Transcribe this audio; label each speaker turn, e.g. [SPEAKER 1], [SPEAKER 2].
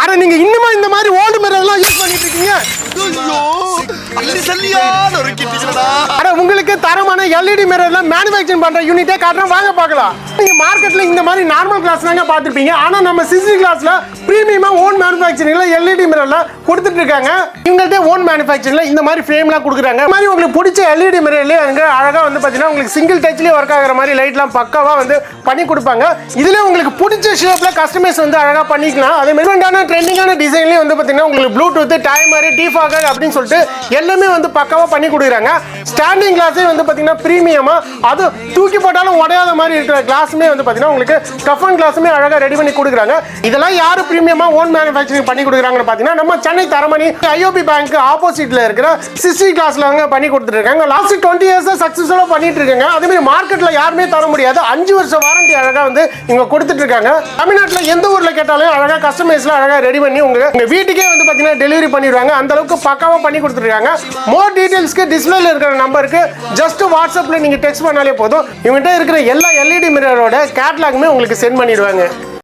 [SPEAKER 1] அட நீங்க இன்னுமா இந்த மாதிரி ஓல்டு மிரர்லாம் யூஸ் பண்ணிட்டு இருக்கீங்க? அட உங்களுக்கு தரமான எல்இடி மிரர்லாம் மேனுஃபேக்சரிங் பண்ற யூனிட்டே காட்டுறோம், வாங்க பார்க்கலாம். நீங்க மார்க்கெட்ல இந்த மாதிரி நார்மல் கிளாஸ் தாங்க பார்த்திருப்பீங்க. ஆனா நம்ம சிசி கிளாஸ்ல பிரீமியமா ஓன் மேனுஃபேக்சரிங்ல எல்இடி மிரர்லாம் கொடுத்துட்டு இருக்காங்க. இவங்கள்ட்ட ஓன் மேனுஃபேக்சரிங்ல இந்த மாதிரி ஃப்ரேம்லாம் கொடுக்குறாங்க. இந்த மாதிரி உங்களுக்கு பிடிச்ச எல்இடி மிரர்லயே அங்க அழகா வந்து பாத்தீங்கன்னா உங்களுக்கு சிங்கிள் டச்லயே ஒர்க் ஆகுற மாதிரி லைட்லாம் பக்காவா வந்து பண்ணி கொடுப்பாங்க. இதுல உங்களுக்கு பிடிச்ச ஷேப்ல கஸ்டமைஸ் வந்து அழகா பண்ணிக்கலாம். அதே மாதிரி ட்ரெண்டிங்கான டிசைன்லயே வந்து பாத்தீங்கன்னா உங்களுக்கு ப்ளூடூத் டைமர் டிஃபாகர் அப்படின்னு சொல்லிட்டு எல்லாமே வந்து பக்காவா பண்ணி கொடுக்குறாங்க. ஸ்டாண்டிங் கிளாஸே வந்து பாத்தீங்கன்னா பிரீமியமா, அது தூக்கி போட்டாலும் உடையாத மாதிரி இருக்கிற கிளாஸுமே வந்து பாத்தீங்கன்னா உங்களுக்கு கஃபன் கிளாஸுமே அழகா ரெடி பண்ணி கொடுக்குறாங்க. இதெல்லாம் யாரு பிரீமியமா ஓன் மேனுஃபேக்சரிங் பண்ணி கொடுக்குறாங்கன்னு பாத்தீங்கன்னா நம்ம சென்னை தரமணி ஐஓபி பேங்க் ஆப்போசிட்ல இருக்கிற சிசி கிளாஸ்ல அவங்க பண்ணி கொடுத்துட்டு இருக்காங்க. லாஸ்ட் 20 இயர்ஸா சக்சஸ்ஃபுல்லா பண்ணிட்டு இருக்காங்க. அதே மாதிரி மார்க்கெட்ல யாருமே தர முடியாது 5 வருஷம் வாரண்டி அழகா வந்து இவங்க கொடுத்துட்டு இருக்காங்க. தமிழ்நாட்டுல எந்த ஊர்ல கேட்டாலும் அழகா கஸ்டமைஸ்ல அழகா ரெடி பண்ணி உங்க வீட்டுக்கே வந்து பாத்தீங்கன்னா டெலிவரி பண்ணிடுவாங்க. அந்த அளவுக்கு பக்காவா பண்ணி கொடுத்துருக்காங்க. மோர் டீடைல்ஸ்க்கு டிஸ்பிளேல இருக்கிற நம்பருக்கு ஜஸ்ட் வாட்ஸ்அப்ல நீங்க டெக்ஸ்ட் பண்ணாலே போதும். இவங்ககிட்ட இருக்கிற எல்லா எல்இடி மிரரோட கேட்டலாகுமே உங்களுக்கு சென்ட் பண்ணிடுவாங்க.